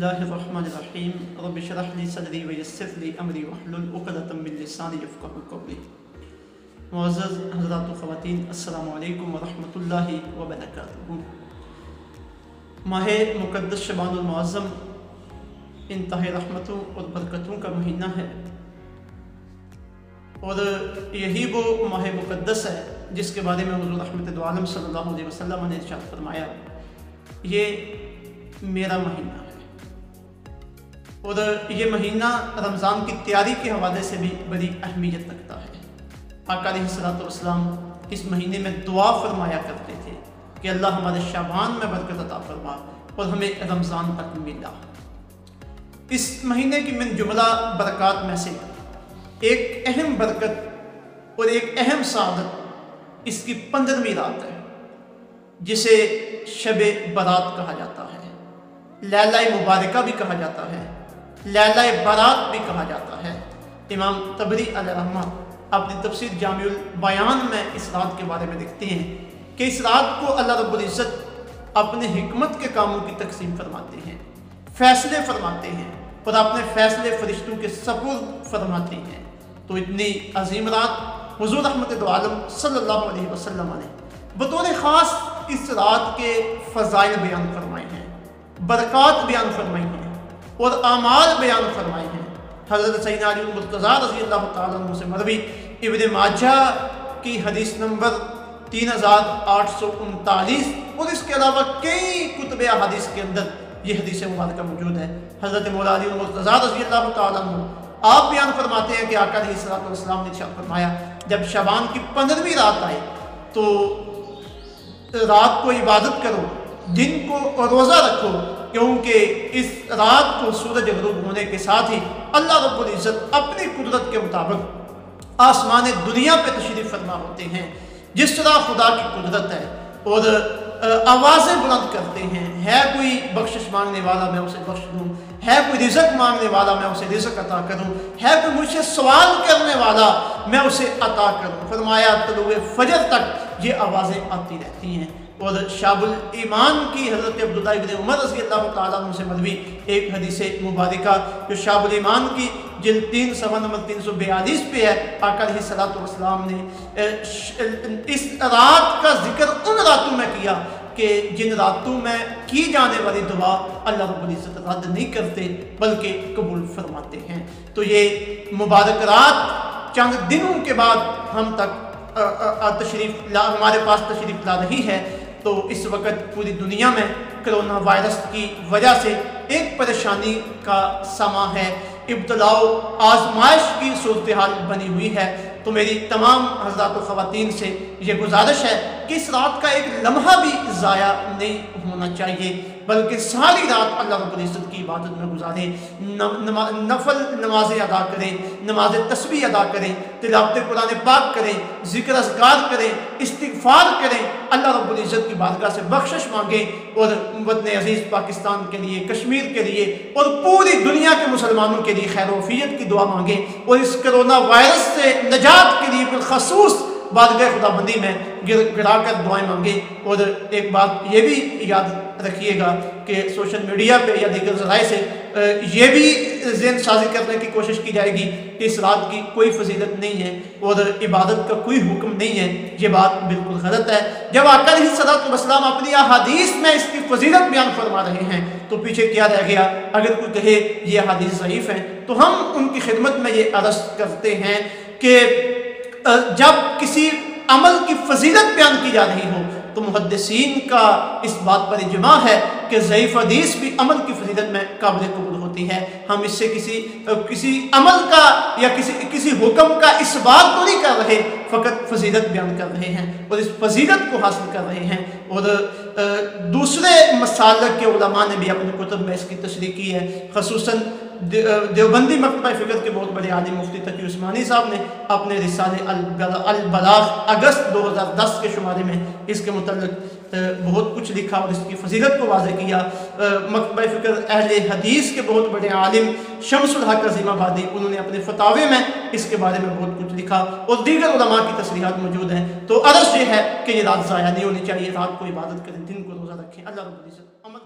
बिस्मिल्लाहिर्रहमानिर्रहीम रब्बि इश्रह ली सदरी वयस्सिर ली अमरी वहलुल उक़दतम मिन लिसानी यफ़क़हू क़ौली। मुअज़्ज़ज़ हज़रात व ख़वातीन, अस्सलामु अलैकुम व रहमतुल्लाहि व बरकातुहू। माह मुक़द्दस शबानुल मुअज़्ज़म इंतहाई रहमतों और बरकतों का महीना है, और यही वो माह मुक़द्दस है जिसके बारे में हुज़ूर रहमत दो आलम सल्लल्लाहु अलैहि वसल्लम ने इरशाद फरमाया, ये मेरा महीना है। और ये महीना रमज़ान की तैयारी के हवाले से भी बड़ी अहमियत रखता है। आका अलैहिस्सलातु वस्सलाम इस महीने में दुआ फरमाया करते थे कि अल्लाह हमारे शाबान में बरकत अता फरमा और हमें रमज़ान तक मिला। इस महीने की मिन जुमला बरक़ात में से एक अहम बरकत और एक अहम सादत इसकी 15वीं रात है, जिसे शब बारात कहा जाता है, लैला मुबारका भी कहा जाता है, लैला बारात भी कहा जाता है। इमाम तबरी अलैहिर्रहमा अपनी तफसीर जामिउल बयान में इस रात के बारे में लिखते हैं कि इस रात को अल्लाह रब्बुल इज़्ज़त अपने हिकमत के कामों की तकसीम फरमाते हैं, फैसले फरमाते हैं और अपने फैसले फरिश्तों के सपुर्द फरमाते हैं। तो इतनी अजीम रात हुज़ूर रहमत दो आलम सल्लल्लाहु अलैहि वसल्लम ने बतौर ख़ास इस रात के फ़ज़ाइल बयान फरमाए हैं, बरक़ात बयान फरमाई हैं और आमाल बयान फरमाए हैं। हज़रत सैयदना अली मुर्तज़ा रज़ियल्लाहु तआला अन्हु से मरवी इब्न माजा की हदीस नंबर 3839 और इसके अलावा कई कुतुब अहादीस के अंदर ये हदीस मुबारक मौजूद है। हज़रत मौला अली मुर्तज़ा रज़ियल्लाहु तआला अन्हु आप बयान फरमाते हैं कि आका अलैहिस्सलातु वस्सलाम ने इरशाद फरमाया, जब शबान की 15वीं रात आए तो रात को इबादत करो, दिन को रोज़ा रखो, क्योंकि इस रात को सूरज ग़ुरूब होने के साथ ही अल्लाह रब्बुल इज़्ज़त अपनी कुदरत के मुताबिक आसमान दुनिया पे तशरीफ़ फरमा होते हैं। जिस तरह खुदा की कुदरत है और आवाज़ें बुलंद करते हैं, है कोई बख्शिश मांगने वाला मैं उसे बख्श दूँ, है कोई रिज़्क़ मांगने वाला मैं उसे रिज़्क़ अता करूँ, है कोई मुझसे सवाल करने वाला मैं उसे अता करूँ। फरमाया तलुए फजर तक ये आवाज़ें आती रहती हैं। और शाबुल ईमान की हज़रत अब्दुल्ला इब्न उमर रज़ियल्लाहु तआला अन्हु से मरवी एक हदीस मुबारका जो शाबुल ईमान की जिल्द 3 सफ़ा नंबर 342 पे है, आका अलैहिस्सलातु वस्सलाम ने इस रात का जिक्र उन रातों में किया कि जिन रातों में की जाने वाली दुआ अल्लाह रब्बुल इज़्ज़त रद्द नहीं करते बल्कि कबूल फरमाते हैं। तो ये मुबारक रात चंद दिनों के बाद हम तक हमारे पास तशरीफ़ ला रही है। तो इस वक्त पूरी दुनिया में कोरोना वायरस की वजह से एक परेशानी का समा है, इब्तलाओ आजमाइश की सूरत हाल बनी हुई है। तो मेरी तमाम हज़रात व ख़वातीन से ये गुजारिश है कि इस रात का एक लम्हा भी ज़ाया नहीं होना चाहिए, बल्कि सारी रात अल्लाह रब्बुल इज़्ज़त की इबादत में गुजारें, नफल नमाज़ें अदा करें, नमाज़ तस्बीह अदा करें, तिलावत कुरान पाक करें, ज़िक्र अज़कार करें, इस्तिग़फ़ार करें, अल्लाह रब्बुल इज़्ज़त की बारगाह से बख्शिश मांगें और वतन अज़ीज़ पाकिस्तान के लिए, कश्मीर के लिए और पूरी दुनिया के मुसलमानों के लिए खैर वफ़ियत की दुआ मांगें और इस कोरोना वायरस से नजात के लिए बिलख़सूस बारगाह खुदाबंदी में गिरा कर दुआएं मांगे। और एक बात ये भी याद रखिएगा कि सोशल मीडिया पे या दीगर ज़राए से ये भी ज़हन साज़ी करने की कोशिश की जाएगी कि इस रात की कोई फजीलत नहीं है और इबादत का कोई हुक्म नहीं है। ये बात बिल्कुल गलत है। जब आका अलैहिस्सलातु वस्सलाम अपनी अहादीस में इसकी फजीलत बयान फरमा रहे हैं तो पीछे क्या रह गया? अगर कोई कहे ये अहादीस ज़ईफ़ हैं तो हम उनकी खिदमत में ये अर्ज़ करते हैं कि जब किसी अमल की फजीलत बयान की जा रही हो तो मुहद्दिसीन का इस बात पर इजमा है कि ज़ईफ़ हदीस भी अमल की फजीलत में काबिल कबूल होती है। हम इससे किसी अमल का या किसी हुक्म का इस बात तो नहीं कर रहे, फ़कत फजीलत बयान कर रहे हैं और इस फजीलत को हासिल कर रहे हैं। और दूसरे मसालक के उलमा ने भी अपने कुतुब में इसकी तशरीह की है। ख़ुसूसन देवबंदी मकतबा फ़िक्र के बहुत बड़े आलिम मुफ्ती तकी उस्मानी साहब ने अपने रिसाले अल बलाग़ अगस्त 2010 के शुमारे में इसके मुतल्लिक़ बहुत कुछ लिखा और इसकी फजीलत को वाज़ेह किया। मकतबा फ़िक्र अहले हदीस के बहुत बड़े आलिम शमसुल हक अज़ीमाबादी उन्होंने अपने फतावे में इसके बारे में बहुत कुछ लिखा और दीगर उलमा की तसरीहात मौजूद हैं। तो अर्ज़ ये है कि ये रात ज़ाया नहीं होनी चाहिए, रात को इबादत करें, दिन को रोज़ा रखें। अल्लाह रब्बुल इज़्ज़त अमल